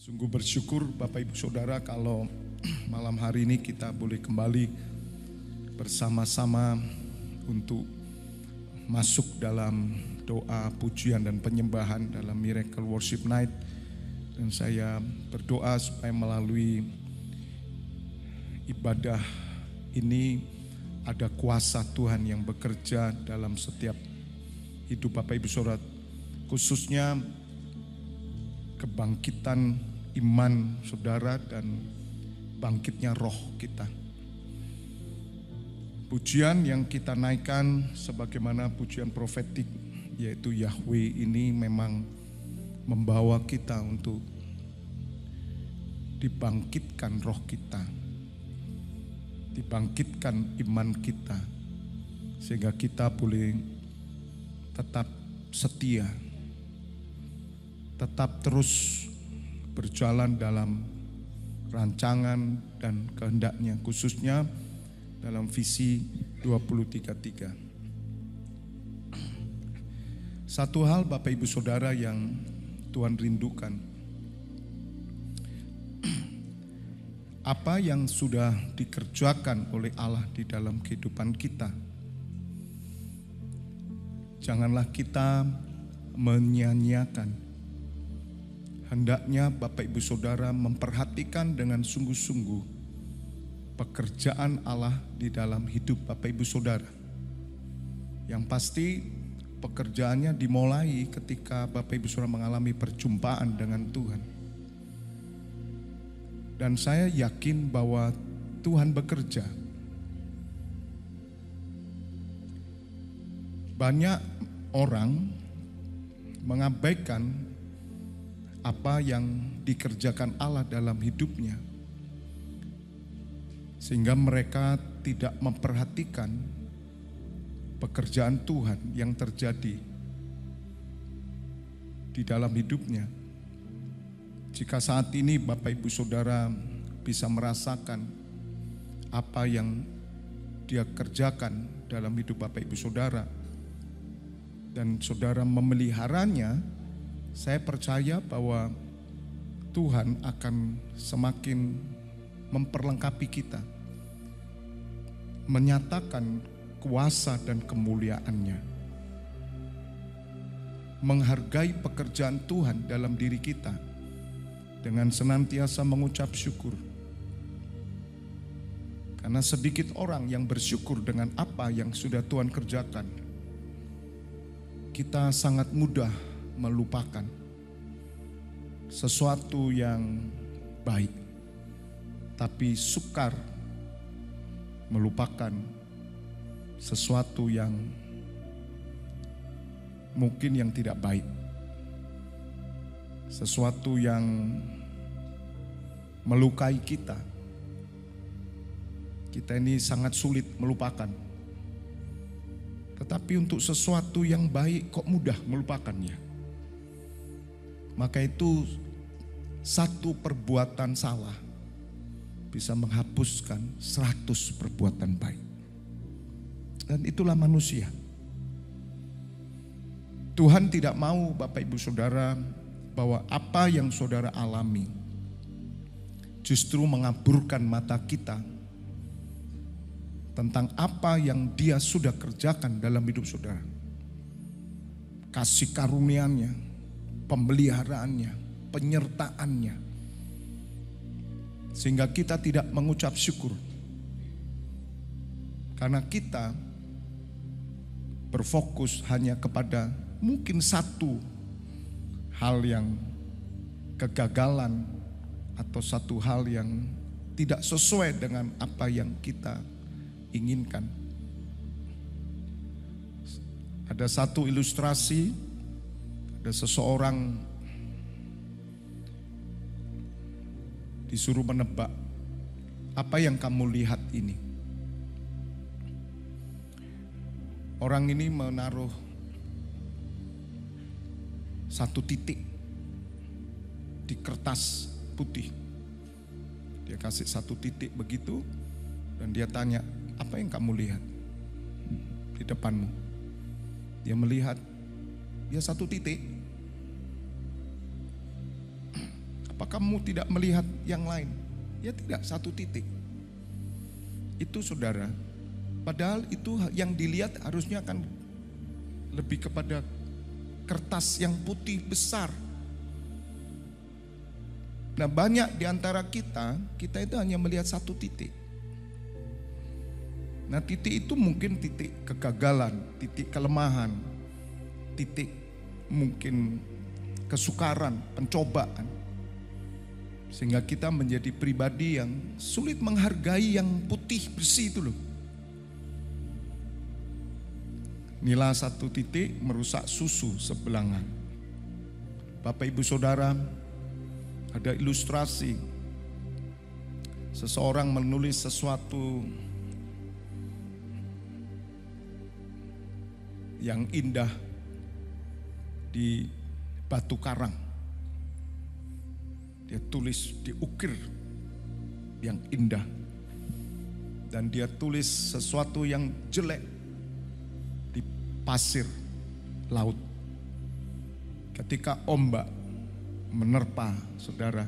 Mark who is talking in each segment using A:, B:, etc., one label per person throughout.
A: Sungguh bersyukur Bapak Ibu Saudara kalau malam hari ini kita boleh kembali bersama-sama untuk masuk dalam doa, pujian dan penyembahan dalam Miracle Worship Night. Dan saya berdoa supaya melalui ibadah ini ada kuasa Tuhan yang bekerja dalam setiap hidup Bapak Ibu Saudara, khususnya kebangkitan iman saudara dan bangkitnya roh kita. Pujian yang kita naikkan sebagaimana pujian profetik, yaitu Yahweh, ini memang membawa kita untuk dibangkitkan roh kita, dibangkitkan iman kita, sehingga kita boleh tetap setia, tetap terus berjalan dalam rancangan dan kehendaknya, khususnya dalam visi 2033. Satu hal Bapak Ibu Saudara yang Tuhan rindukan, apa yang sudah dikerjakan oleh Allah di dalam kehidupan kita, janganlah kita menyia-nyiakan. Hendaknya Bapak Ibu Saudara memperhatikan dengan sungguh-sungguh pekerjaan Allah di dalam hidup Bapak Ibu Saudara. Yang pasti pekerjaannya dimulai ketika Bapak Ibu Saudara mengalami perjumpaan dengan Tuhan. Dan saya yakin bahwa Tuhan bekerja. Banyak orang mengabaikan apa yang dikerjakan Allah dalam hidupnya, sehingga mereka tidak memperhatikan pekerjaan Tuhan yang terjadi di dalam hidupnya. Jika saat ini Bapak Ibu Saudara bisa merasakan apa yang Dia kerjakan dalam hidup Bapak Ibu Saudara, dan saudara memeliharanya, saya percaya bahwa Tuhan akan semakin memperlengkapi kita, menyatakan kuasa dan kemuliaan-Nya, menghargai pekerjaan Tuhan dalam diri kita dengan senantiasa mengucap syukur. Karena sedikit orang yang bersyukur dengan apa yang sudah Tuhan kerjakan. Kita sangat mudah melupakan sesuatu yang baik, tapi sukar melupakan sesuatu yang mungkin yang tidak baik, sesuatu yang melukai kita. Kita ini sangat sulit melupakan, tetapi untuk sesuatu yang baik kok mudah melupakannya. Maka itu satu perbuatan salah bisa menghapuskan 100 perbuatan baik. Dan itulah manusia. Tuhan tidak mau Bapak Ibu Saudara bahwa apa yang saudara alami justru mengaburkan mata kita tentang apa yang Dia sudah kerjakan dalam hidup saudara. Kasih karunia-Nya, pemeliharaannya, penyertaannya, sehingga kita tidak mengucap syukur karena kita berfokus hanya kepada mungkin satu hal yang kegagalan atau satu hal yang tidak sesuai dengan apa yang kita inginkan. Ada satu ilustrasi. Ada seseorang disuruh menebak, apa yang kamu lihat ini? Orang ini menaruh satu titik di kertas putih. Dia kasih satu titik begitu, dan dia tanya, apa yang kamu lihat di depanmu? Dia melihat, ya satu titik. Apa kamu tidak melihat yang lain? Ya tidak, satu titik. Itu saudara, padahal itu yang dilihat harusnya akan lebih kepada kertas yang putih besar. Nah banyak di antara kita itu hanya melihat satu titik. Nah titik itu mungkin titik kegagalan, titik kelemahan, titik mungkin kesukaran, pencobaan. Sehingga kita menjadi pribadi yang sulit menghargai yang putih bersih itu loh. Inilah satu titik merusak susu sebelangan. Bapak Ibu Saudara, ada ilustrasi. Seseorang menulis sesuatu yang indah di batu karang. Dia tulis, diukir yang indah. Dan dia tulis sesuatu yang jelek di pasir laut. Ketika ombak menerpa saudara,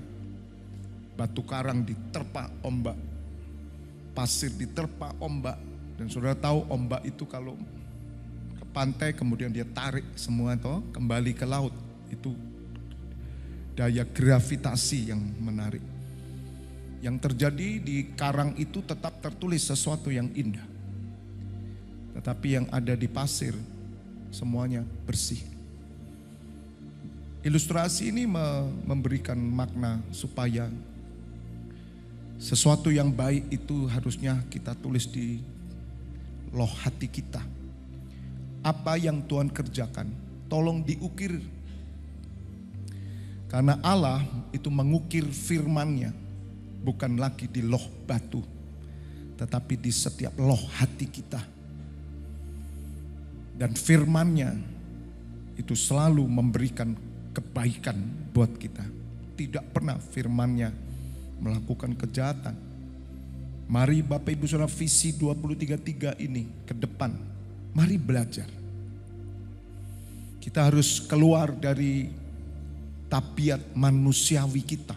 A: batu karang diterpa ombak, pasir diterpa ombak. Dan saudara tahu ombak itu kalau ke pantai kemudian dia tarik semua itu kembali ke laut. Itu daya gravitasi yang menarik. Yang terjadi di karang itu tetap tertulis sesuatu yang indah. Tetapi yang ada di pasir semuanya bersih. Ilustrasi ini memberikan makna supaya sesuatu yang baik itu harusnya kita tulis di loh hati kita. Apa yang Tuhan kerjakan, tolong diukir. Karena Allah itu mengukir firman-Nya bukan lagi di loh batu, tetapi di setiap loh hati kita. Dan firman-Nya itu selalu memberikan kebaikan buat kita. Tidak pernah firman-Nya melakukan kejahatan. Mari Bapak Ibu Saudara, visi 2033 ini ke depan, mari belajar. Kita harus keluar dari tabiat manusiawi kita.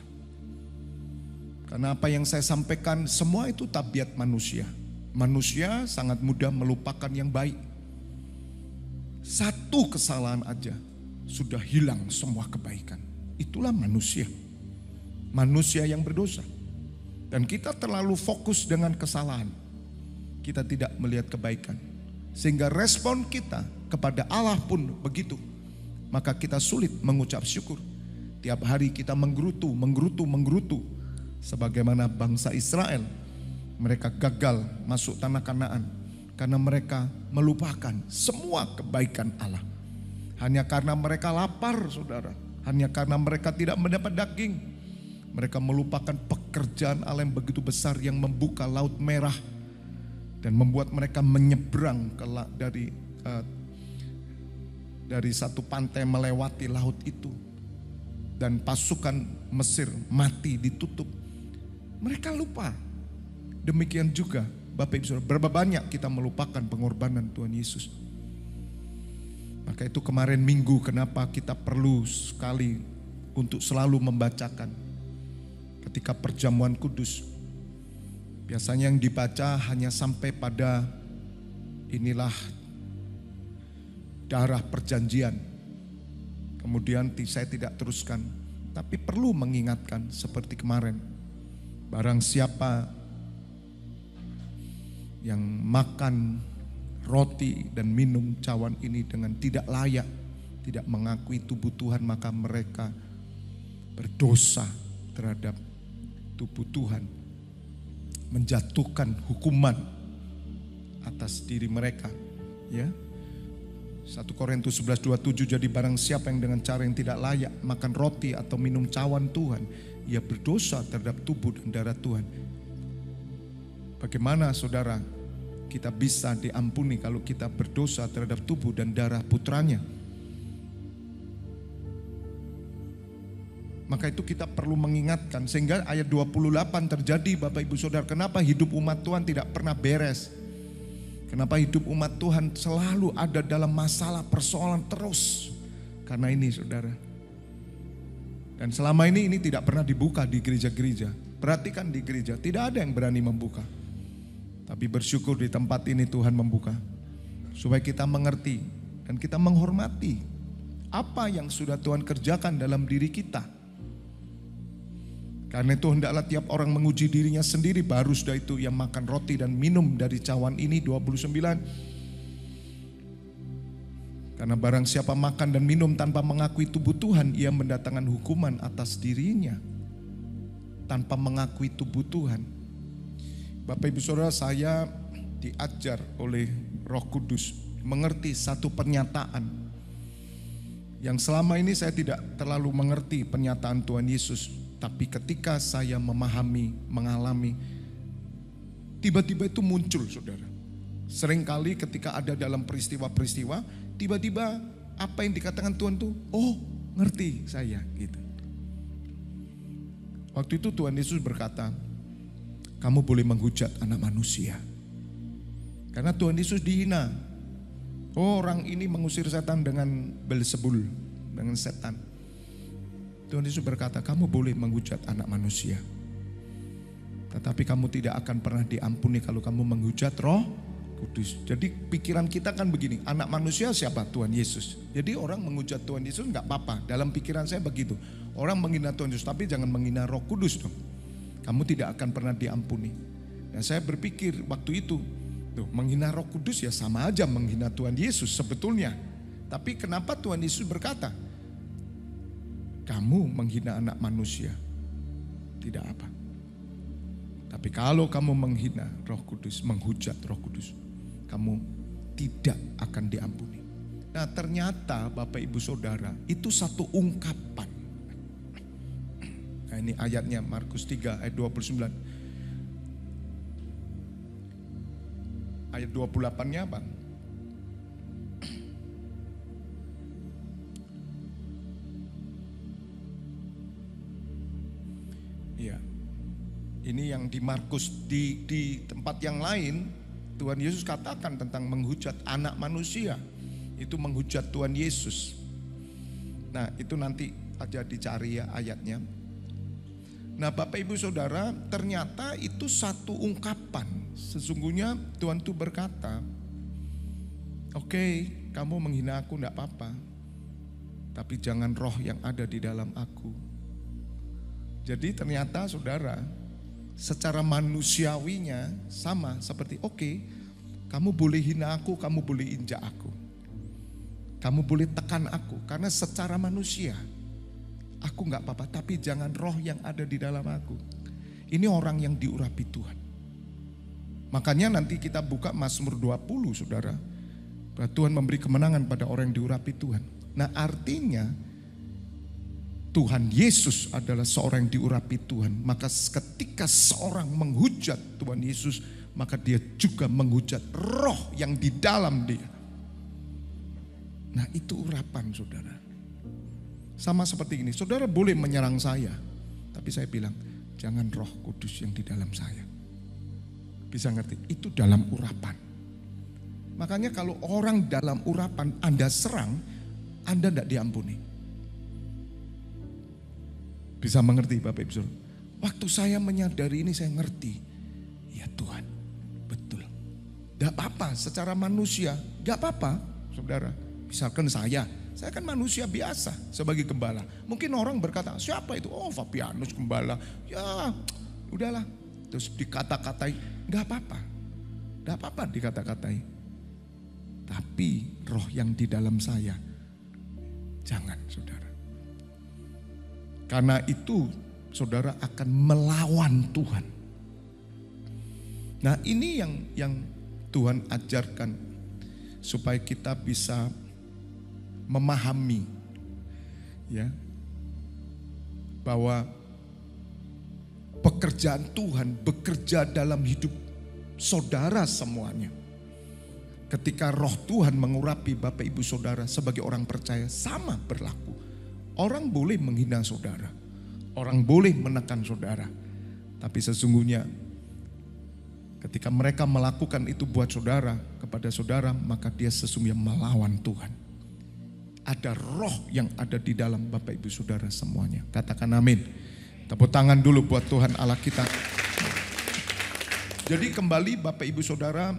A: Karena apa yang saya sampaikan semua itu tabiat manusia. Manusia sangat mudah melupakan yang baik. Satu kesalahan aja sudah hilang semua kebaikan. Itulah manusia. Manusia yang berdosa. Dan kita terlalu fokus dengan kesalahan. Kita tidak melihat kebaikan. Sehingga respon kita kepada Allah pun begitu. Maka kita sulit mengucap syukur. Tiap hari kita menggerutu. Sebagaimana bangsa Israel. Mereka gagal masuk tanah Kanaan. Karena mereka melupakan semua kebaikan Allah. Hanya karena mereka lapar saudara. Hanya karena mereka tidak mendapat daging. Mereka melupakan pekerjaan Allah yang begitu besar yang membuka laut merah. Dan membuat mereka menyeberang dari satu pantai melewati laut itu. Dan pasukan Mesir mati ditutup. Mereka lupa. Demikian juga Bapak Ibu Saudara, berapa banyak kita melupakan pengorbanan Tuhan Yesus. Maka itu kemarin minggu kenapa kita perlu sekali untuk selalu membacakan. Ketika perjamuan kudus. Biasanya yang dibaca hanya sampai pada inilah darah perjanjian. Kemudian saya tidak teruskan. Tapi perlu mengingatkan seperti kemarin. Barang siapa yang makan roti dan minum cawan ini dengan tidak layak, tidak mengakui tubuh Tuhan, maka mereka berdosa terhadap tubuh Tuhan, menjatuhkan hukuman atas diri mereka. Ya, 1 Korintus 11:27, jadi barang siapa yang dengan cara yang tidak layak makan roti atau minum cawan Tuhan, ia berdosa terhadap tubuh dan darah Tuhan. Bagaimana saudara kita bisa diampuni kalau kita berdosa terhadap tubuh dan darah putranya? Maka itu kita perlu mengingatkan. Sehingga ayat 28 terjadi Bapak Ibu Saudara. Kenapa hidup umat Tuhan tidak pernah beres? Kenapa hidup umat Tuhan selalu ada dalam masalah persoalan terus? Karena ini saudara. Dan selama ini tidak pernah dibuka di gereja-gereja. Perhatikan di gereja, tidak ada yang berani membuka. Tapi bersyukur di tempat ini Tuhan membuka. Supaya kita mengerti dan kita menghormati apa yang sudah Tuhan kerjakan dalam diri kita. Karena itu hendaklah tiap orang menguji dirinya sendiri, baru sudah itu yang makan roti dan minum dari cawan ini 29. Karena barang siapa makan dan minum tanpa mengakui tubuh Tuhan, ia mendatangkan hukuman atas dirinya. Tanpa mengakui tubuh Tuhan. Bapak Ibu Saudara, saya diajar oleh Roh Kudus mengerti satu pernyataan yang selama ini saya tidak terlalu mengerti pernyataan Tuhan Yesus. Tapi ketika saya memahami, mengalami, tiba-tiba itu muncul, saudara. Seringkali ketika ada dalam peristiwa-peristiwa, tiba-tiba apa yang dikatakan Tuhan tuh, oh ngerti saya gitu. Waktu itu Tuhan Yesus berkata, kamu boleh menghujat anak manusia. Karena Tuhan Yesus dihina. Oh, orang ini mengusir setan dengan Beelzebul, dengan setan. Tuhan Yesus berkata, kamu boleh menghujat anak manusia. Tetapi kamu tidak akan pernah diampuni kalau kamu menghujat Roh Kudus. Jadi pikiran kita kan begini, anak manusia siapa? Tuhan Yesus. Jadi orang menghujat Tuhan Yesus enggak apa-apa. Dalam pikiran saya begitu. Orang menghina Tuhan Yesus, tapi jangan menghina Roh Kudus dong. Kamu tidak akan pernah diampuni. Dan saya berpikir waktu itu, tuh, menghina Roh Kudus ya sama aja menghina Tuhan Yesus sebetulnya. Tapi kenapa Tuhan Yesus berkata, kamu menghina anak manusia, tidak apa. Tapi kalau kamu menghina Roh Kudus, menghujat Roh Kudus, kamu tidak akan diampuni. Nah ternyata Bapak Ibu Saudara, itu satu ungkapan. Nah ini ayatnya Markus 3 ayat 29. Ayat 28-nya apa? Ya, ini yang di Markus, di tempat yang lain Tuhan Yesus katakan tentang menghujat anak manusia, itu menghujat Tuhan Yesus. Nah itu nanti aja dicari ya ayatnya. Nah Bapak Ibu Saudara, ternyata itu satu ungkapan. Sesungguhnya Tuhan itu berkata, oke, kamu menghina aku enggak apa-apa, tapi jangan roh yang ada di dalam aku. Jadi ternyata saudara, secara manusiawinya sama seperti kamu boleh hina aku, kamu boleh injak aku. Kamu boleh tekan aku, karena secara manusia aku gak apa-apa, tapi jangan roh yang ada di dalam aku. Ini orang yang diurapi Tuhan. Makanya nanti kita buka Mazmur 20 saudara. Bahwa Tuhan memberi kemenangan pada orang yang diurapi Tuhan. Nah artinya Tuhan Yesus adalah seorang yang diurapi Tuhan. Maka ketika seorang menghujat Tuhan Yesus, maka dia juga menghujat roh yang di dalam dia. Nah itu urapan saudara. Sama seperti ini, saudara boleh menyerang saya. Tapi saya bilang, jangan Roh Kudus yang di dalam saya. Bisa ngerti? Itu dalam urapan. Makanya kalau orang dalam urapan Anda serang, Anda tidak diampuni. Bisa mengerti Bapak Ibu Saudara? Waktu saya menyadari ini saya ngerti. Ya Tuhan, betul. Gak apa-apa secara manusia, gak apa-apa saudara. Misalkan saya kan manusia biasa sebagai gembala. Mungkin orang berkata, siapa itu? Oh Fabianus gembala. Ya udahlah. Terus dikata-katai, gak apa-apa. Gak apa-apa dikata-katai. Tapi roh yang di dalam saya, jangan saudara. Karena itu saudara akan melawan Tuhan. Nah ini yang Tuhan ajarkan supaya kita bisa memahami ya bahwa pekerjaan Tuhan bekerja dalam hidup saudara semuanya. Ketika roh Tuhan mengurapi Bapak Ibu Saudara sebagai orang percaya, sama berlaku. Orang boleh menghina saudara, orang boleh menekan saudara, tapi sesungguhnya ketika mereka melakukan itu buat saudara, kepada saudara, maka dia sesungguhnya melawan Tuhan. Ada roh yang ada di dalam Bapak Ibu Saudara semuanya. Katakan amin. Tepuk tangan dulu buat Tuhan Allah kita. Jadi kembali Bapak Ibu Saudara,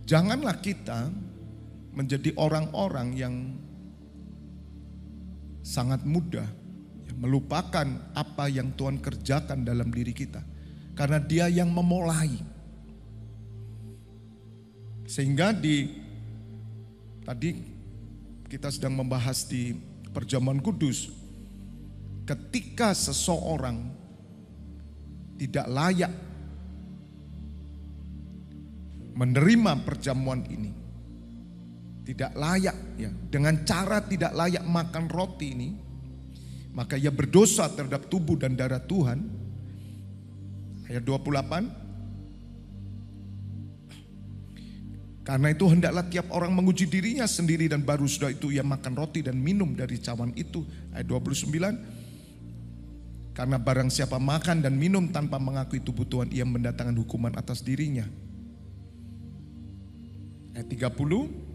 A: janganlah kita menjadi orang-orang yang sangat mudah melupakan apa yang Tuhan kerjakan dalam diri kita. Karena Dia yang memulai. Sehingga tadi kita sedang membahas di perjamuan kudus, ketika seseorang tidak layak menerima perjamuan ini, tidak layak ya, dengan cara tidak layak makan roti ini, maka ia berdosa terhadap tubuh dan darah Tuhan. Ayat 28. Karena itu hendaklah tiap orang menguji dirinya sendiri dan baru sudah itu ia makan roti dan minum dari cawan itu. Ayat 29. Karena barang siapa makan dan minum tanpa mengakui tubuh Tuhan, ia mendatangkan hukuman atas dirinya. Ayat 30.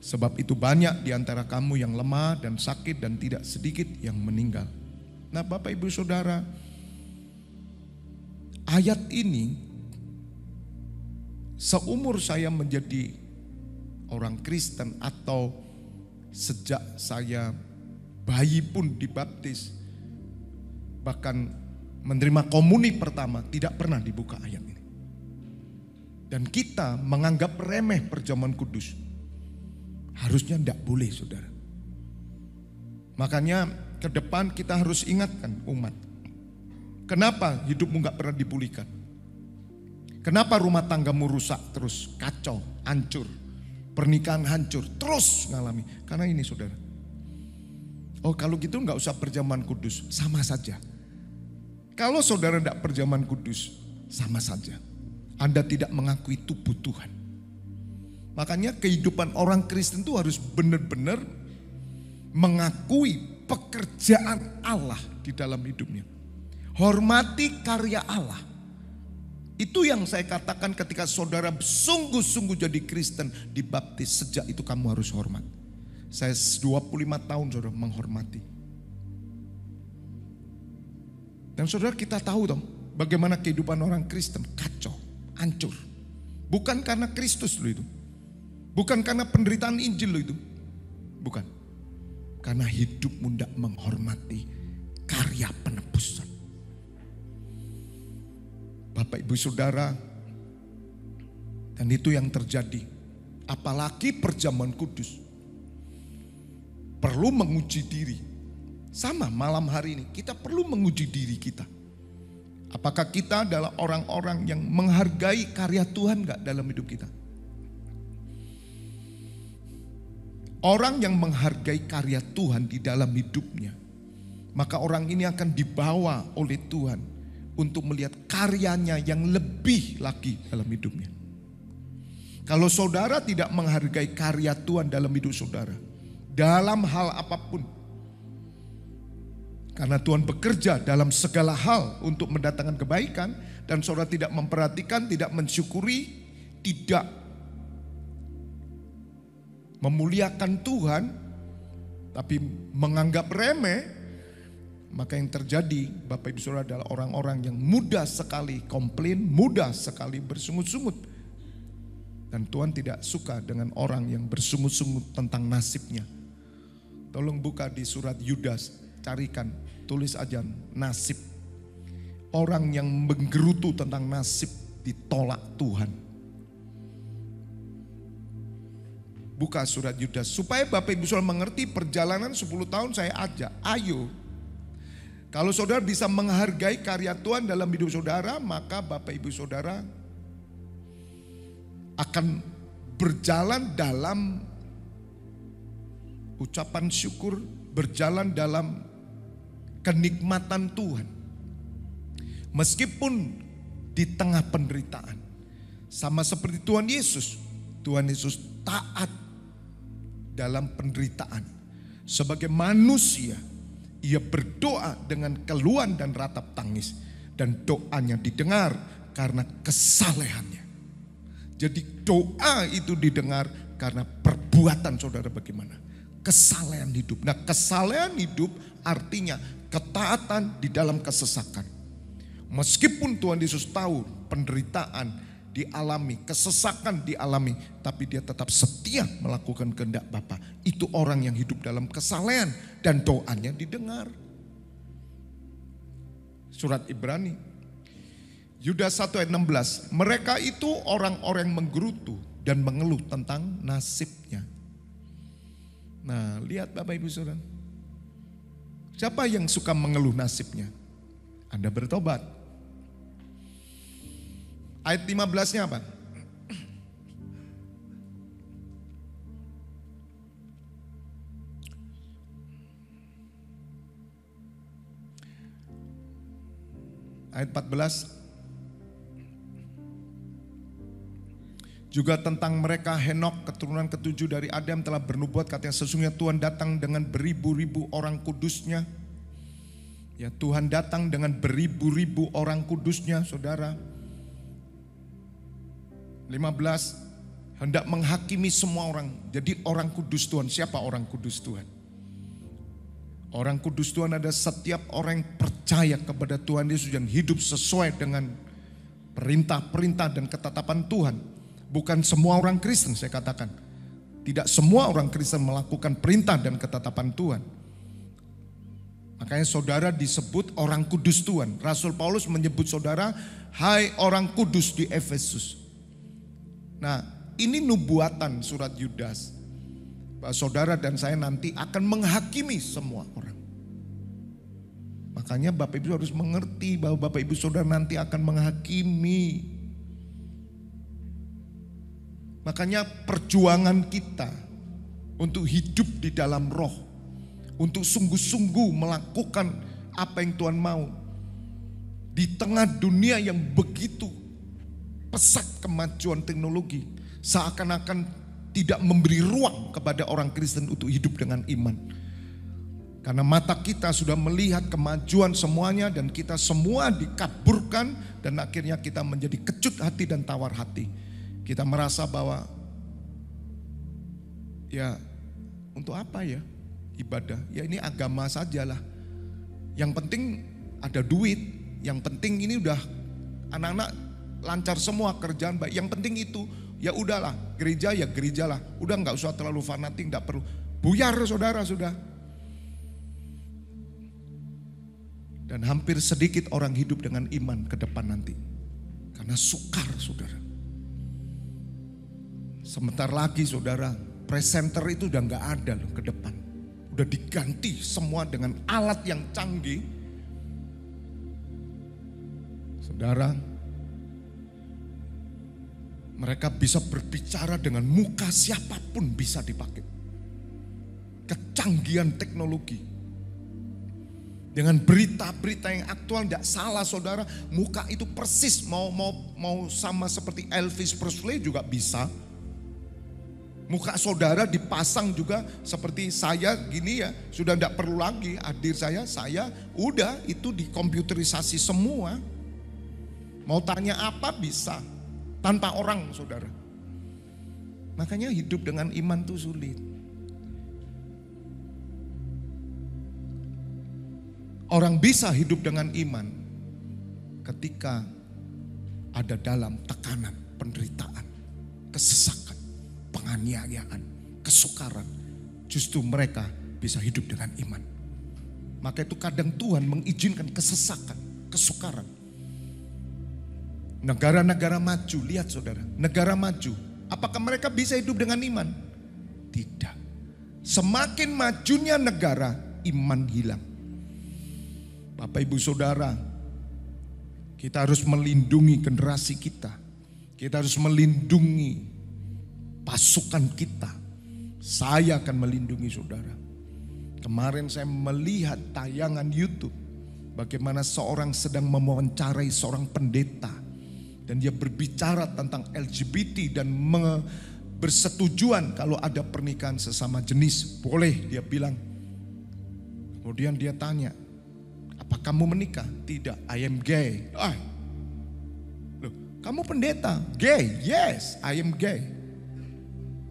A: Sebab itu banyak di antara kamu yang lemah dan sakit dan tidak sedikit yang meninggal. Nah Bapak Ibu Saudara, ayat ini seumur saya menjadi orang Kristen atau sejak saya bayi pun dibaptis, bahkan menerima komuni pertama, tidak pernah dibuka ayat ini. Dan kita menganggap remeh perjamuan kudus. Harusnya tidak boleh saudara. Makanya ke depan kita harus ingatkan umat. Kenapa hidupmu gak pernah dipulihkan? Kenapa rumah tanggamu rusak terus, kacau, hancur, pernikahan hancur, terus ngalami? Karena ini saudara. Oh kalau gitu gak usah perjamuan kudus, sama saja. Kalau saudara tidak perjamuan kudus, sama saja. Anda tidak mengakui tubuh Tuhan. Makanya kehidupan orang Kristen itu harus benar-benar mengakui pekerjaan Allah di dalam hidupnya. Hormati karya Allah. Itu yang saya katakan ketika saudara sungguh-sungguh jadi Kristen, dibaptis, sejak itu kamu harus hormat. Saya 25 tahun saudara menghormati. Dan saudara kita tahu dong bagaimana kehidupan orang Kristen, kacau, hancur. Bukan karena Kristus lo itu. Bukan karena penderitaan Injil lo itu. Bukan. Karena hidupmu tidak menghormati karya penebusan. Bapak Ibu Saudara, dan itu yang terjadi. Apalagi perjamuan kudus. Perlu menguji diri. Sama malam hari ini kita perlu menguji diri kita. Apakah kita adalah orang-orang yang menghargai karya Tuhan gak dalam hidup kita? Orang yang menghargai karya Tuhan di dalam hidupnya, maka orang ini akan dibawa oleh Tuhan untuk melihat karyanya yang lebih lagi dalam hidupnya. Kalau saudara tidak menghargai karya Tuhan dalam hidup saudara, dalam hal apapun, karena Tuhan bekerja dalam segala hal untuk mendatangkan kebaikan, dan saudara tidak memperhatikan, tidak mensyukuri, tidak memuliakan Tuhan, tapi menganggap remeh, maka yang terjadi Bapak Ibu Saudara adalah orang-orang yang mudah sekali komplain, mudah sekali bersungut-sungut. Dan Tuhan tidak suka dengan orang yang bersungut-sungut tentang nasibnya. Tolong buka di surat Yudas, carikan, tulis aja nasib. Orang yang menggerutu tentang nasib ditolak Tuhan. Buka surat Yudas, supaya Bapak Ibu Saudara mengerti perjalanan 10 tahun saya ajak, ayo. Kalau saudara bisa menghargai karya Tuhan dalam hidup saudara, maka Bapak Ibu Saudara akan berjalan dalam ucapan syukur, berjalan dalam kenikmatan Tuhan. Meskipun di tengah penderitaan. Sama seperti Tuhan Yesus. Tuhan Yesus taat dalam penderitaan. Sebagai manusia, ia berdoa dengan keluhan dan ratap tangis. Dan doanya didengar karena kesalehannya. Jadi doa itu didengar karena perbuatan saudara bagaimana. Kesalehan hidup. Nah, kesalehan hidup artinya ketaatan di dalam kesesakan. Meskipun Tuhan Yesus tahu penderitaan dialami, kesesakan dialami, tapi dia tetap setia melakukan kehendak Bapa. Itu orang yang hidup dalam kesalehan dan doanya didengar. Surat Ibrani Yudas 1 ayat 16, mereka itu orang-orang yang menggerutu dan mengeluh tentang nasibnya. Nah, lihat Bapak Ibu Saudara. Siapa yang suka mengeluh nasibnya? Anda bertobat. Ayat 15-nya apa? Ayat 14. Juga tentang mereka Henok keturunan ketujuh dari Adam telah bernubuat, katanya sesungguhnya Tuhan datang dengan beribu-ribu orang kudusnya. Ya, Tuhan datang dengan beribu-ribu orang kudusnya, saudara. 15, hendak menghakimi semua orang. Jadi orang kudus Tuhan, siapa orang kudus Tuhan? Orang kudus Tuhan ada setiap orang yang percaya kepada Tuhan Yesus dan hidup sesuai dengan perintah-perintah dan ketetapan Tuhan. Bukan semua orang Kristen, saya katakan. Tidak semua orang Kristen melakukan perintah dan ketetapan Tuhan. Makanya saudara disebut orang kudus Tuhan. Rasul Paulus menyebut saudara, hai orang kudus di Efesus. Nah, ini nubuatan surat Yudas. Bahwa saudara dan saya nanti akan menghakimi semua orang. Makanya Bapak Ibu harus mengerti bahwa Bapak Ibu saudara nanti akan menghakimi. Makanya perjuangan kita untuk hidup di dalam roh, untuk sungguh-sungguh melakukan apa yang Tuhan mau. Di tengah dunia yang begitu pesat kemajuan teknologi, seakan-akan tidak memberi ruang kepada orang Kristen untuk hidup dengan iman. Karena mata kita sudah melihat kemajuan semuanya dan kita semua dikaburkan dan akhirnya kita menjadi kecut hati dan tawar hati. Kita merasa bahwa ya untuk apa ya ibadah? Ya ini agama sajalah. Yang penting ada duit, yang penting ini udah anak-anak lancar semua kerjaan baik. Yang penting itu ya udahlah, gereja ya gerejalah. Udah nggak usah terlalu fanatik, nggak perlu. Buyar saudara sudah. Dan hampir sedikit orang hidup dengan iman ke depan nanti. Karena sukar saudara. Sebentar lagi saudara, presenter itu udah nggak ada loh ke depan. Udah diganti semua dengan alat yang canggih. Saudara, mereka bisa berbicara dengan muka siapapun bisa dipakai. Kecanggihan teknologi. Dengan berita-berita yang aktual tidak salah saudara, muka itu persis mau sama seperti Elvis Presley juga bisa. Muka saudara dipasang juga seperti saya gini ya, sudah tidak perlu lagi hadir saya udah itu dikomputerisasi semua. Mau tanya apa bisa, tanpa orang saudara. Makanya hidup dengan iman itu sulit. Orang bisa hidup dengan iman ketika ada dalam tekanan, penderitaan, kesesakan, penganiayaan, kesukaran. Justru mereka bisa hidup dengan iman. Maka itu kadang Tuhan mengizinkan kesesakan, kesukaran. Negara-negara maju, lihat saudara, negara maju. Apakah mereka bisa hidup dengan iman? Tidak. Semakin majunya negara, iman hilang. Bapak Ibu Saudara, kita harus melindungi generasi kita. Kita harus melindungi pasukan kita. Saya akan melindungi saudara. Kemarin saya melihat tayangan YouTube. Bagaimana seorang sedang mewawancarai seorang pendeta. Dan dia berbicara tentang LGBT dan bersetujuan kalau ada pernikahan sesama jenis. Boleh dia bilang. Kemudian dia tanya, apa kamu menikah? Tidak, I am gay. Loh, Kamu pendeta, gay, yes, I am gay.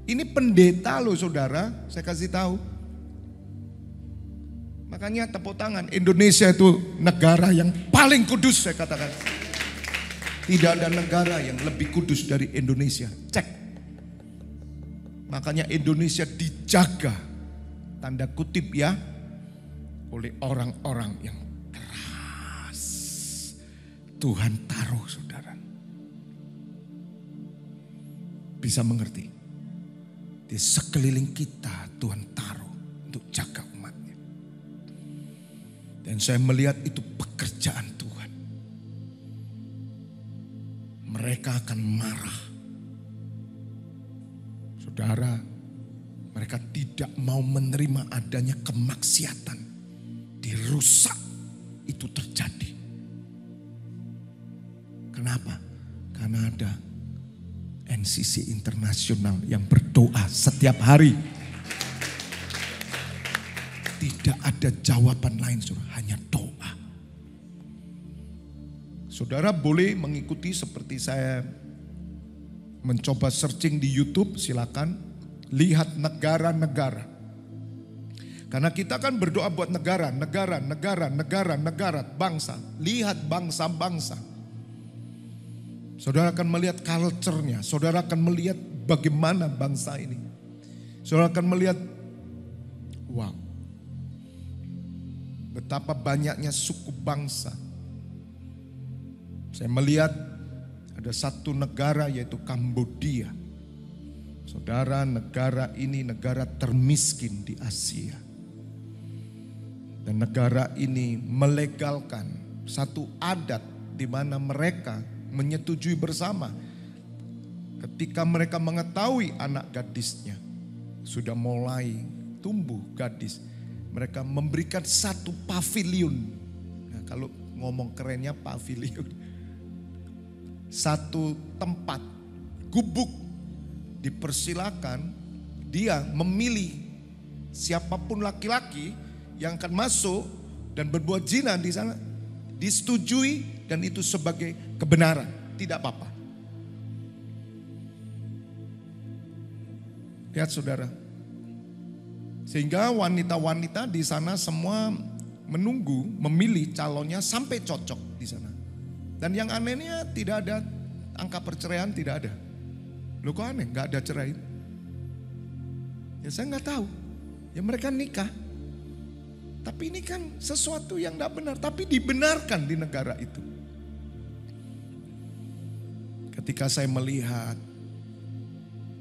A: Ini pendeta loh saudara, saya kasih tahu. Makanya tepuk tangan, Indonesia itu negara yang paling kudus saya katakan. Tidak ada negara yang lebih kudus dari Indonesia, cek. Makanya Indonesia dijaga, tanda kutip ya, oleh orang-orang yang keras. Tuhan taruh saudara. Bisa mengerti? Di sekeliling kita Tuhan taruh untuk jaga umatnya. Dan saya melihat itu pekerjaan Tuhan. Mereka akan marah. Saudara, mereka tidak mau menerima adanya kemaksiatan. Dirusak, itu terjadi. Kenapa? Karena ada NCC Internasional yang berdoa setiap hari. Tidak ada jawaban lain, saudara, hanya doa. Saudara boleh mengikuti seperti saya mencoba searching di YouTube, silakan lihat negara-negara. Karena kita kan berdoa buat negara, bangsa. Lihat bangsa-bangsa. Saudara akan melihat culture-nya, saudara akan melihat bagaimana bangsa ini. Saudara akan melihat, wow, betapa banyaknya suku bangsa. Saya melihat ada satu negara yaitu Kambodia. Saudara, negara ini negara termiskin di Asia. Dan negara ini melegalkan satu adat di mana mereka menyetujui bersama. Ketika mereka mengetahui anak gadisnya sudah mulai tumbuh gadis, mereka memberikan satu pavilion. Nah, kalau ngomong kerennya pavilion. Satu tempat, gubuk, dipersilakan dia memilih siapapun laki-laki yang akan masuk dan berbuat zina di sana, disetujui dan itu sebagai kebenaran, tidak apa-apa. Lihat saudara, sehingga wanita-wanita di sana semua menunggu, memilih calonnya sampai cocok di sana. Dan yang anehnya tidak ada angka perceraian, tidak ada. Loh kok aneh, gak ada cerai? Ya saya gak tahu. Ya mereka nikah. Tapi ini kan sesuatu yang gak benar, tapi dibenarkan di negara itu. Ketika saya melihat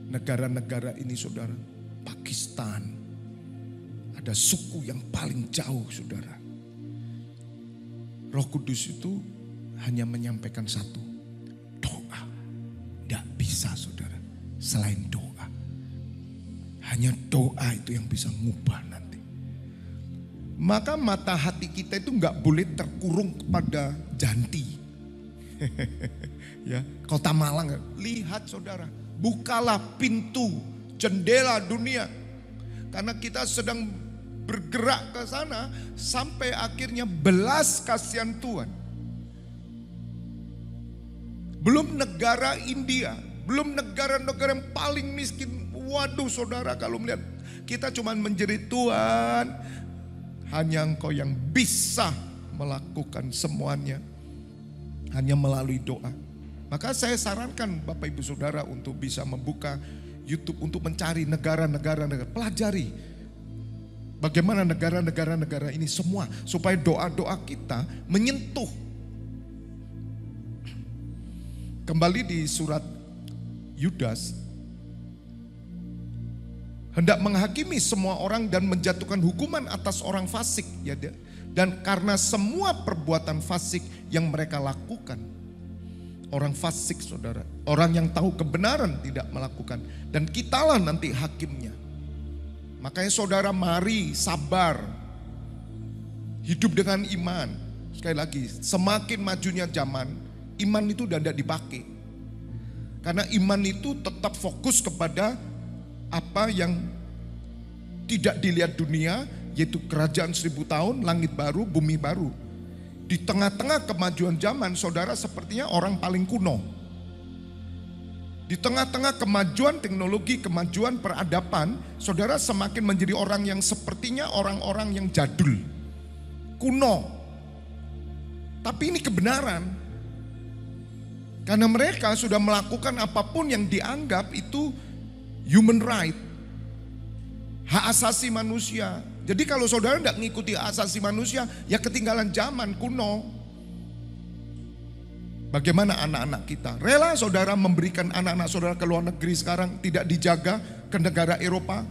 A: negara-negara ini saudara, Pakistan, ada suku yang paling jauh saudara. Roh Kudus itu hanya menyampaikan satu, doa. Tidak bisa saudara, selain doa. Hanya doa itu yang bisa ngubah nanti. Maka mata hati kita itu nggak boleh terkurung kepada janti. Ya, Kota Malang, lihat saudara, bukalah pintu jendela dunia. Karena kita sedang bergerak ke sana sampai akhirnya belas kasihan Tuhan. Belum negara India, belum negara-negara yang paling miskin. Waduh saudara, kalau melihat kita cuma menjerit, Tuhan, hanya Engkau yang bisa melakukan semuanya. Hanya melalui doa. Maka saya sarankan Bapak Ibu Saudara untuk bisa membuka YouTube untuk mencari negara-negara, pelajari bagaimana negara-negara ini semua, supaya doa-doa kita menyentuh. Kembali di surat Yudas, hendak menghakimi semua orang dan menjatuhkan hukuman atas orang fasik, ya, dan karena semua perbuatan fasik yang mereka lakukan. Orang fasik saudara, orang yang tahu kebenaran tidak melakukan, dan kitalah nanti hakimnya. Makanya saudara, mari sabar, hidup dengan iman. Sekali lagi, semakin majunya zaman, iman itu udah tidak dipakai. Karena iman itu tetap fokus kepada apa yang tidak dilihat dunia, yaitu kerajaan 1000 tahun, langit baru, bumi baru. Di tengah-tengah kemajuan zaman, saudara sepertinya orang paling kuno. Di tengah-tengah kemajuan teknologi, kemajuan peradaban, saudara semakin menjadi orang yang sepertinya orang-orang yang jadul, kuno. Tapi ini kebenaran. Karena mereka sudah melakukan apapun yang dianggap itu human right, hak asasi manusia. Jadi kalau saudara tidak mengikuti hak asasi manusia, ya ketinggalan zaman kuno. Bagaimana anak-anak kita? Rela saudara memberikan anak-anak saudara ke luar negeri sekarang tidak dijaga ke negara Eropa?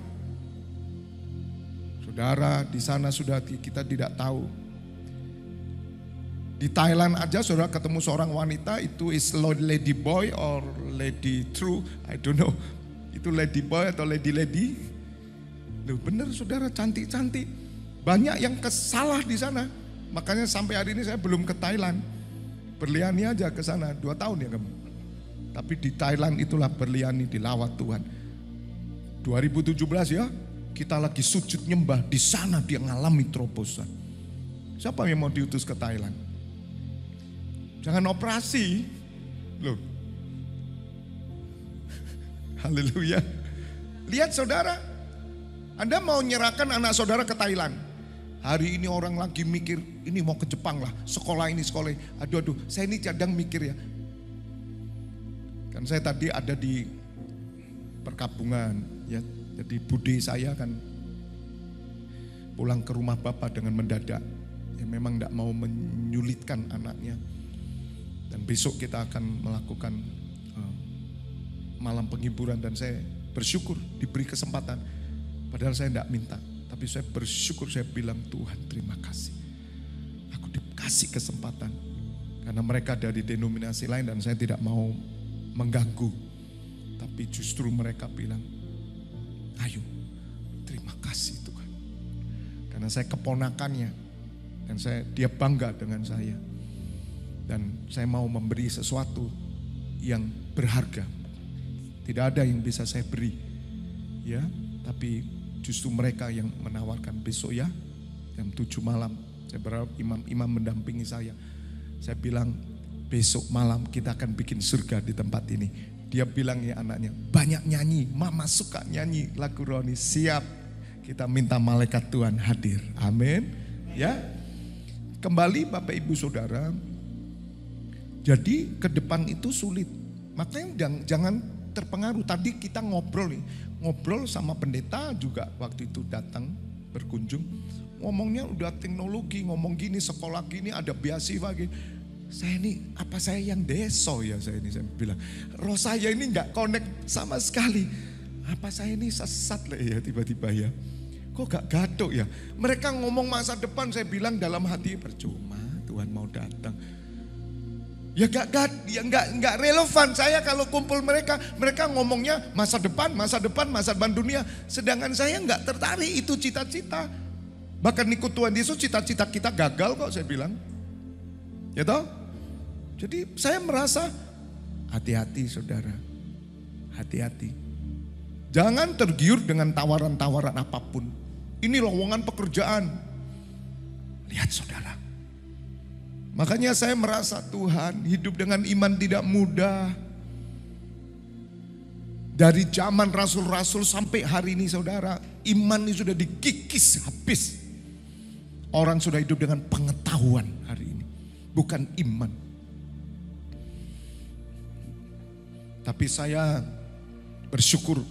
A: Saudara di sana sudah kita tidak tahu. Di Thailand aja saudara ketemu seorang wanita itu is lady boy or lady true, I don't know. Itu lady boy atau lady. Loh bener saudara, cantik-cantik. Banyak yang kesalah di sana. Makanya sampai hari ini saya belum ke Thailand. Berliani aja ke sana 2 tahun ya kamu. Tapi di Thailand itulah berliani dilawat Tuhan. 2017 ya, kita lagi sujud nyembah di sana dia ngalami terobosan. Siapa yang mau diutus ke Thailand? Jangan operasi. Loh. Haleluya. Lihat saudara, Anda mau nyerahkan anak saudara ke Thailand. Hari ini orang lagi mikir, ini mau ke Jepang lah, sekolah ini. Aduh, saya ini kadang mikir ya. Kan saya tadi ada di perkabungan, ya. Jadi budi saya kan pulang ke rumah bapak dengan mendadak. Ya memang tidak mau menyulitkan anaknya. Dan besok kita akan melakukan malam penghiburan dan saya bersyukur diberi kesempatan. Padahal saya tidak minta. Tapi saya bersyukur, saya bilang Tuhan terima kasih. Aku dikasih kesempatan. Karena mereka dari denominasi lain dan saya tidak mau mengganggu. Tapi justru mereka bilang, ayo terima kasih Tuhan. Karena saya keponakannya. Dan dia bangga dengan saya. Dan saya mau memberi sesuatu yang berharga. Tidak ada yang bisa saya beri. Ya, tapi justru mereka yang menawarkan besok ya jam 7 malam. Saya berharap imam-imam mendampingi saya. Saya bilang besok malam kita akan bikin surga di tempat ini. Dia bilang ya anaknya, banyak nyanyi, mama suka nyanyi lagu rohani. Siap, kita minta malaikat Tuhan hadir. Amin. Ya, kembali Bapak Ibu Saudara. Jadi ke depan itu sulit. Makanya jangan terpengaruh. Tadi kita ngobrol sama pendeta juga waktu itu datang berkunjung. Ngomongnya udah teknologi, ngomong gini, sekolah gini, ada beasiswa gini. Saya yang deso ya saya bilang. Roh saya ini gak connect sama sekali. Apa saya ini sesat lah ya tiba-tiba ya. Kok gak gadok ya. Mereka ngomong masa depan, saya bilang dalam hati percuma Tuhan mau datang. Ya gak relevan saya kalau kumpul mereka ngomongnya masa depan dunia. Sedangkan saya gak tertarik, itu cita-cita. Bahkan ikut Tuhan Yesus cita-cita kita gagal kok saya bilang. Ya toh? Jadi saya merasa hati-hati saudara, hati-hati. Jangan tergiur dengan tawaran-tawaran apapun. Ini lowongan pekerjaan. Lihat saudara. Makanya saya merasa Tuhan hidup dengan iman tidak mudah. Dari zaman rasul-rasul sampai hari ini saudara, iman ini sudah dikikis habis. Orang sudah hidup dengan pengetahuan hari ini, bukan iman. Tapi saya bersyukur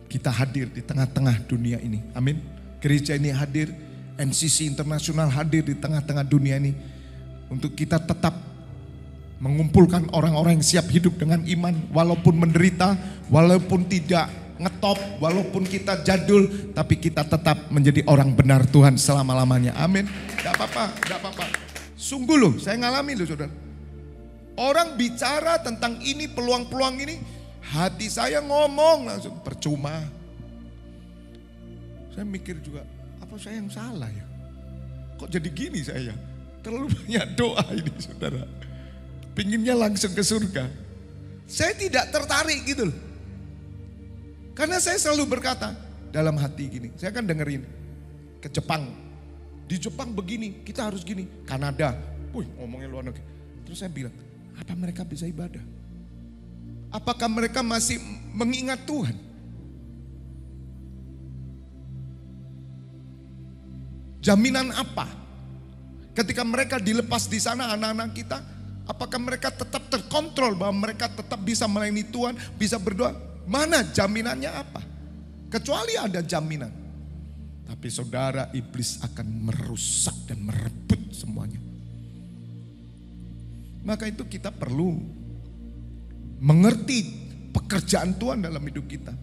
A: kita hadir di tengah-tengah dunia ini. Amin. Gereja ini hadir. NCC Internasional hadir di tengah-tengah dunia ini untuk kita tetap mengumpulkan orang-orang yang siap hidup dengan iman walaupun menderita, walaupun tidak ngetop, walaupun kita jadul, tapi kita tetap menjadi orang benar Tuhan selama-lamanya. Amin. Gak apa-apa. Sungguh loh, saya ngalami loh saudara. Orang bicara tentang ini, peluang-peluang ini, hati saya ngomong langsung percuma. Saya mikir juga, apa saya yang salah ya? Kok jadi gini saya? Terlalu banyak doa ini saudara. Pinginnya langsung ke surga. Saya tidak tertarik gitu loh. Karena saya selalu berkata dalam hati gini. Saya kan dengerin ke Jepang. Di Jepang begini, kita harus gini. Kanada, ngomongnya luar negeri. Terus saya bilang, apa mereka bisa ibadah? Apakah mereka masih mengingat Tuhan? Jaminan apa? Ketika mereka dilepas di sana anak-anak kita, apakah mereka tetap terkontrol bahwa mereka tetap bisa melayani Tuhan, bisa berdoa? Mana jaminannya apa? Kecuali ada jaminan. Tapi saudara, iblis akan merusak dan merebut semuanya. Maka itu kita perlu mengerti pekerjaan Tuhan dalam hidup kita.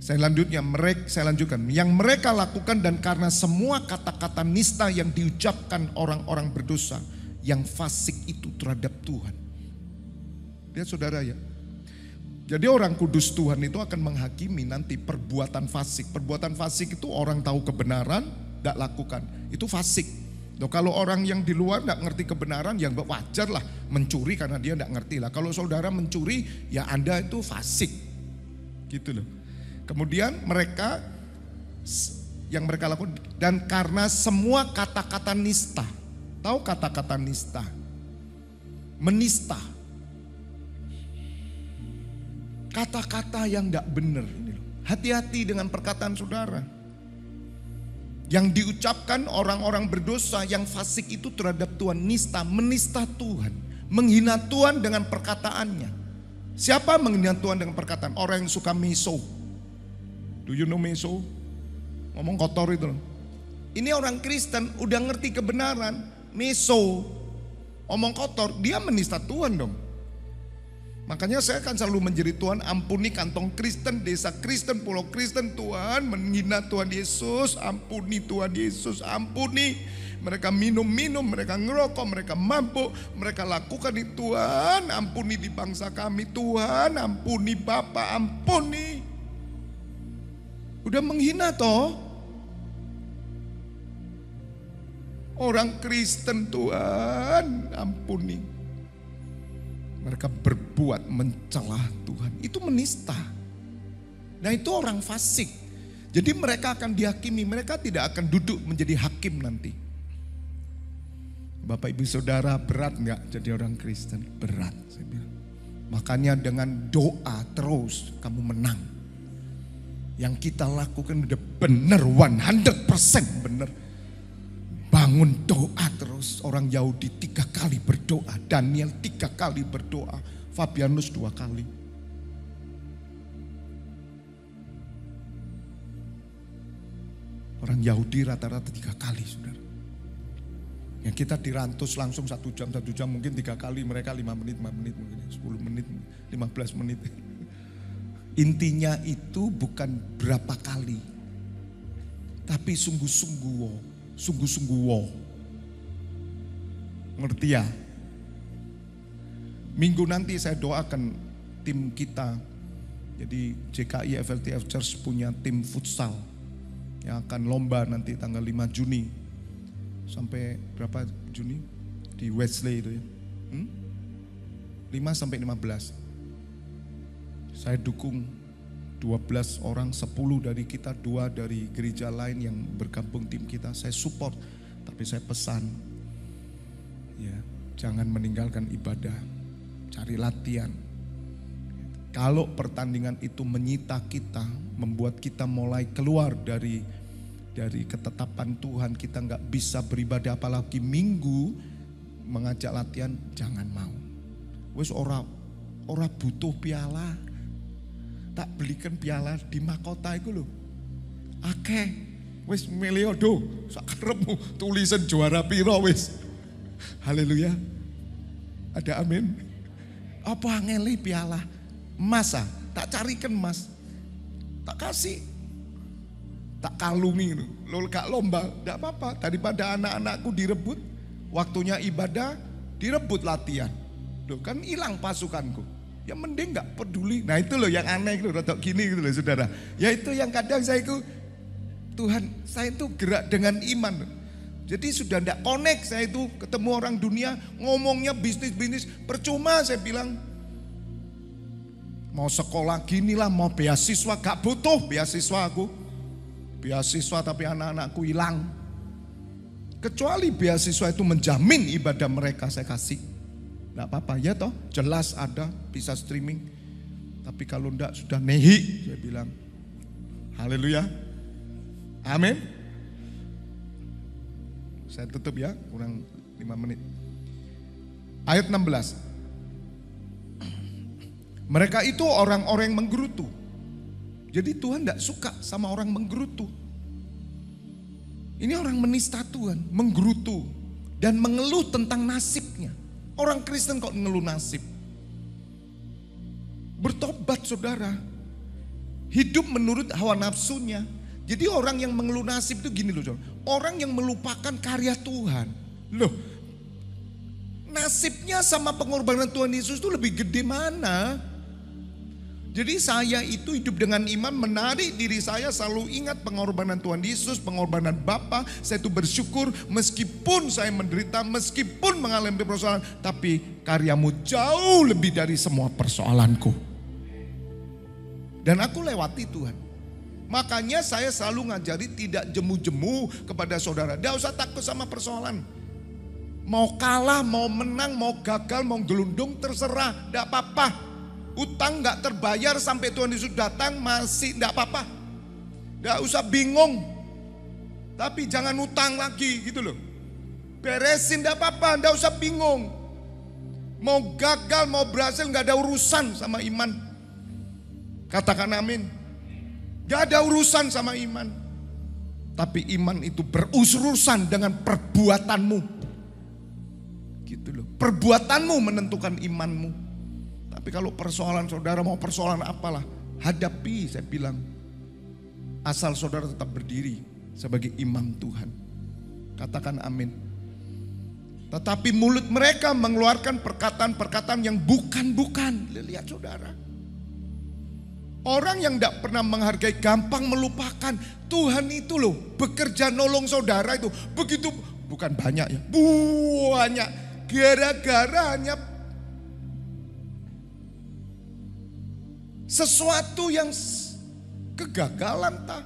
A: Saya lanjutkan. Yang mereka lakukan dan karena semua kata-kata nista yang diucapkan orang-orang berdosa yang fasik itu terhadap Tuhan. Lihat saudara ya. Jadi orang kudus Tuhan itu akan menghakimi nanti perbuatan fasik. Perbuatan fasik itu orang tahu kebenaran, tidak lakukan. Itu fasik. Loh, kalau orang yang di luar tidak ngerti kebenaran, ya wajar lah mencuri karena dia tidak ngerti lah. Kalau saudara mencuri, ya Anda itu fasik. Gitu loh. Kemudian yang mereka lakukan, dan karena semua kata-kata nista. Tahu kata-kata nista? Menista. Kata-kata yang tidak benar. Hati-hati dengan perkataan saudara. Yang diucapkan orang-orang berdosa yang fasik itu terhadap Tuhan. Nista, menista Tuhan. Menghina Tuhan dengan perkataannya. Siapa menghina Tuhan dengan perkataan? Orang yang suka meso. Do you know meso? Ngomong kotor itu. Ini orang Kristen udah ngerti kebenaran. Meso, omong kotor, dia menista Tuhan dong. Makanya saya akan selalu menjerit Tuhan, ampuni kantong Kristen, desa Kristen, pulau Kristen. Tuhan menghina Tuhan Yesus, ampuni Tuhan Yesus, ampuni. Mereka minum-minum, mereka ngerokok, mereka mabuk, mereka lakukan itu. Tuhan ampuni di bangsa kami, Tuhan ampuni Bapak, ampuni. Udah menghina toh. Orang Kristen, Tuhan ampuni. Mereka berbuat mencelah Tuhan. Itu menista. Nah itu orang fasik. Jadi mereka akan dihakimi. Mereka tidak akan duduk menjadi hakim nanti. Bapak ibu saudara, berat gak jadi orang Kristen? Berat saya bilang. Makanya dengan doa terus kamu menang. Yang kita lakukan udah benar, 100% benar. Bangun doa terus. Orang Yahudi 3 kali berdoa. Daniel 3 kali berdoa. Fabianus 2 kali. Orang Yahudi rata-rata 3 kali saudara. Yang kita dirantus langsung 1 jam mungkin 3 kali. Mereka 5 menit mungkin 10 menit, 15 menit. Intinya itu bukan berapa kali, tapi sungguh-sungguh wow. Ngerti ya? Minggu nanti saya doakan tim kita. Jadi JKI FLTF Church punya tim futsal yang akan lomba nanti tanggal 5 Juni. Sampai berapa Juni? Di Wesley itu ya. 5 sampai 15. Saya dukung 12 orang, 10 dari kita, 2 dari gereja lain yang bergabung tim kita. Saya support, tapi saya pesan, ya jangan meninggalkan ibadah, cari latihan. Kalau pertandingan itu menyita kita, membuat kita mulai keluar dari ketetapan Tuhan, kita nggak bisa beribadah apalagi minggu mengajak latihan, jangan mau. Wes ora butuh piala. Tak belikan piala di mahkota itu loh. Akeh. Wis meliodo. Sakarepmu tulisan juara piro wis. Haleluya. Ada amin. Apa ngeli piala? Emas ah. Tak carikan emas. Tak kasih. Tak kalungi. Lo gak lomba. Tidak apa-apa. Daripada anak-anakku direbut. Waktunya ibadah. Direbut latihan. Loh kan hilang pasukanku. Ya mending gak peduli. Nah itu loh yang aneh gitu, rotok gini gitu loh saudara. Ya itu yang kadang saya itu, Tuhan saya itu gerak dengan iman. Jadi sudah gak connect saya itu ketemu orang dunia ngomongnya bisnis-bisnis. Percuma saya bilang. Mau sekolah gini lah, mau beasiswa gak butuh beasiswa aku. Beasiswa tapi anak-anakku hilang. Kecuali beasiswa itu menjamin ibadah mereka saya kasih. Enggak apa-apa ya toh, jelas ada bisa streaming. Tapi kalau enggak sudah nehi, saya bilang. Haleluya. Amin. Saya tutup ya, kurang 5 menit. Ayat 16. Mereka itu orang-orang yang menggerutu. Jadi Tuhan enggak suka sama orang menggerutu. Ini orang menista Tuhan, menggerutu dan mengeluh tentang nasibnya. Orang Kristen kok ngeluh nasib? Bertobat saudara. Hidup menurut hawa nafsunya. Jadi orang yang mengeluh nasib itu gini loh saudara. Orang yang melupakan karya Tuhan. Loh, nasibnya sama pengorbanan Tuhan Yesus itu lebih gede mana? Jadi saya itu hidup dengan iman, menarik diri saya selalu ingat pengorbanan Tuhan Yesus, pengorbanan Bapa. Saya itu bersyukur meskipun saya menderita, meskipun mengalami persoalan, tapi karyamu jauh lebih dari semua persoalanku. Dan aku lewati Tuhan. Makanya saya selalu ngajari tidak jemu-jemu kepada saudara. Tidak usah takut sama persoalan. Mau kalah, mau menang, mau gagal, mau gelundung, terserah, tidak apa-apa. Utang gak terbayar sampai Tuhan Yesus datang masih gak apa-apa. Gak usah bingung. Tapi jangan utang lagi gitu loh. Beresin gak apa-apa, gak usah bingung. Mau gagal, mau berhasil gak ada urusan sama iman. Katakan amin. Gak ada urusan sama iman. Tapi iman itu berurusan dengan perbuatanmu. Gitu loh. Perbuatanmu menentukan imanmu. Tapi kalau persoalan saudara mau persoalan apalah, hadapi saya bilang. Asal saudara tetap berdiri sebagai imam Tuhan. Katakan amin. Tetapi mulut mereka mengeluarkan perkataan-perkataan yang bukan-bukan. Lihat saudara. Orang yang tidak pernah menghargai gampang melupakan. Tuhan itu loh bekerja nolong saudara itu. Begitu, bukan banyak ya. Banyak. Gara-gara hanya sesuatu yang kegagalan tak.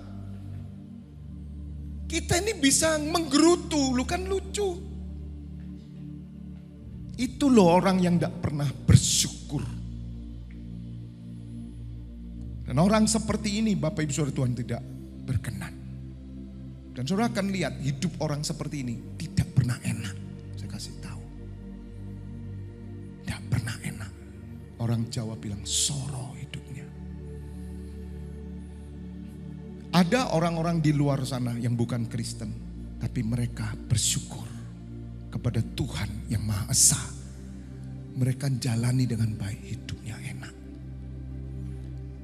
A: Kita ini bisa menggerutu, lu kan lucu. Itu loh orang yang tidak pernah bersyukur. Dan orang seperti ini Bapak Ibu Saudara Tuhan tidak berkenan. Dan saudara akan lihat hidup orang seperti ini tidak pernah enak. Saya kasih tahu. Tidak pernah enak. Orang Jawa bilang soro hidupnya. Ada orang-orang di luar sana yang bukan Kristen, tapi mereka bersyukur kepada Tuhan yang Maha Esa. Mereka jalani dengan baik, hidupnya enak.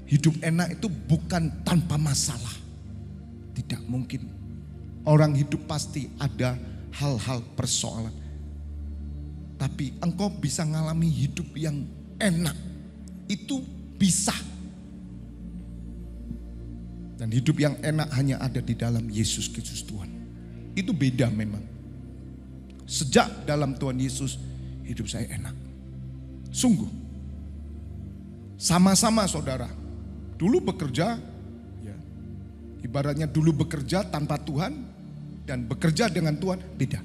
A: Hidup enak itu bukan tanpa masalah. Tidak mungkin. Orang hidup pasti ada hal-hal persoalan. Tapi engkau bisa ngalami hidup yang enak. Itu bisa. Dan hidup yang enak hanya ada di dalam Yesus Kristus Tuhan. Itu beda memang. Sejak dalam Tuhan Yesus hidup saya enak. Sungguh. Sama-sama saudara. Dulu bekerja, ya, ibaratnya dulu bekerja tanpa Tuhan dan bekerja dengan Tuhan beda.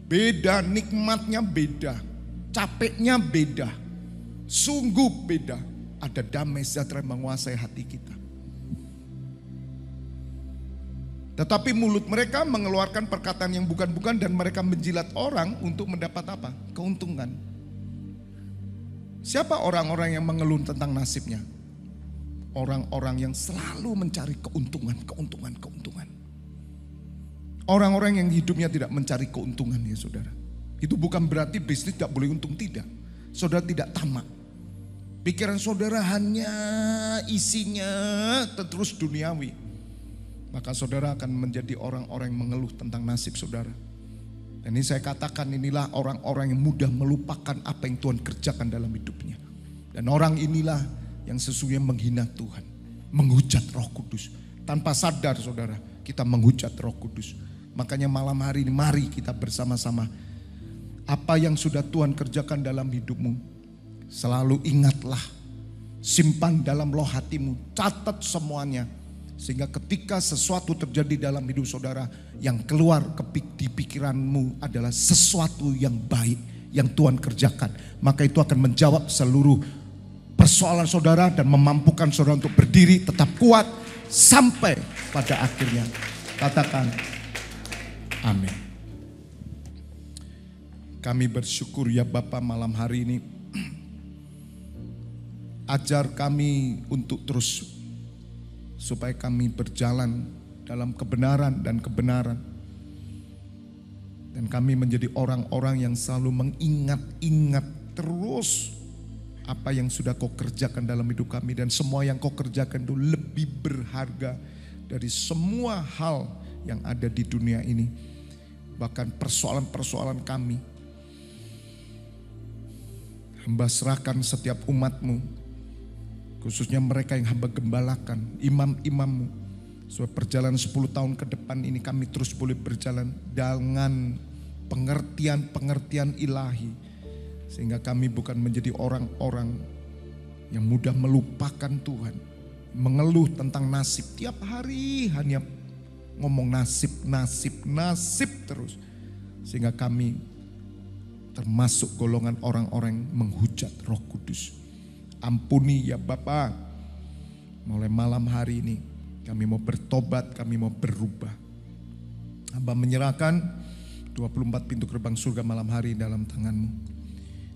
A: Beda, nikmatnya beda. Capeknya beda. Sungguh beda. Ada damai sejahtera yang menguasai hati kita. Tetapi mulut mereka mengeluarkan perkataan yang bukan-bukan dan mereka menjilat orang untuk mendapat apa? Keuntungan. Siapa orang-orang yang mengeluh tentang nasibnya? Orang-orang yang selalu mencari keuntungan. Orang-orang yang hidupnya tidak mencari keuntungan ya saudara. Itu bukan berarti bisnis tidak boleh untung, tidak. Saudara tidak tamak. Pikiran saudara hanya isinya terus duniawi. Maka saudara akan menjadi orang-orang yang mengeluh tentang nasib saudara. Dan ini saya katakan inilah orang-orang yang mudah melupakan apa yang Tuhan kerjakan dalam hidupnya. Dan orang inilah yang sesungguhnya menghina Tuhan. Menghujat Roh Kudus. Tanpa sadar saudara, kita menghujat Roh Kudus. Makanya malam hari ini mari kita bersama-sama. Apa yang sudah Tuhan kerjakan dalam hidupmu, selalu ingatlah. Simpan dalam loh hatimu, catat semuanya. Sehingga ketika sesuatu terjadi dalam hidup saudara, yang keluar di pikiranmu adalah sesuatu yang baik, yang Tuhan kerjakan. Maka itu akan menjawab seluruh persoalan saudara dan memampukan saudara untuk berdiri tetap kuat sampai pada akhirnya. Katakan amin. Kami bersyukur ya Bapa malam hari ini. Ajar kami untuk terus supaya kami berjalan dalam kebenaran dan kebenaran. Dan kami menjadi orang-orang yang selalu mengingat-ingat terus apa yang sudah kau kerjakan dalam hidup kami. Dan semua yang kau kerjakan itu lebih berharga dari semua hal yang ada di dunia ini. Bahkan persoalan-persoalan kami. Hamba serahkan setiap umat-Mu, khususnya mereka yang hamba gembalakan, imam-imam-Mu. Supaya perjalanan 10 tahun ke depan ini kami terus boleh berjalan dengan pengertian-pengertian ilahi. Sehingga kami bukan menjadi orang-orang yang mudah melupakan Tuhan. Mengeluh tentang nasib. Tiap hari hanya ngomong nasib terus. Sehingga kami termasuk golongan orang-orang yang menghujat Roh Kudus. Ampuni ya Bapa. Mulai malam hari ini kami mau bertobat, kami mau berubah. Hamba menyerahkan 24 pintu gerbang surga malam hari dalam tangan-Mu.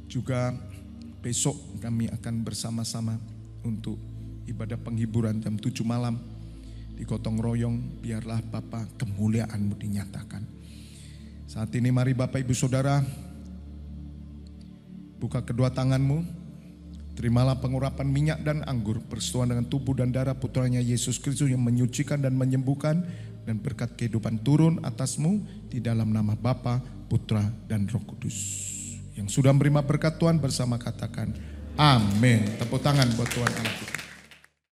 A: Juga besok kami akan bersama-sama untuk ibadah penghiburan jam 7 malam di Gotong Royong. Biarlah Bapa kemuliaan-Mu dinyatakan. Saat ini mari Bapak Ibu Saudara, buka kedua tangan-Mu. Terimalah pengurapan minyak dan anggur persetujuan dengan tubuh dan darah putranya Yesus Kristus yang menyucikan dan menyembuhkan, dan berkat kehidupan turun atasmu di dalam nama Bapa, Putra dan Roh Kudus. Yang sudah menerima berkat Tuhan bersama katakan amin. Tepuk tangan buat Tuhan Allah.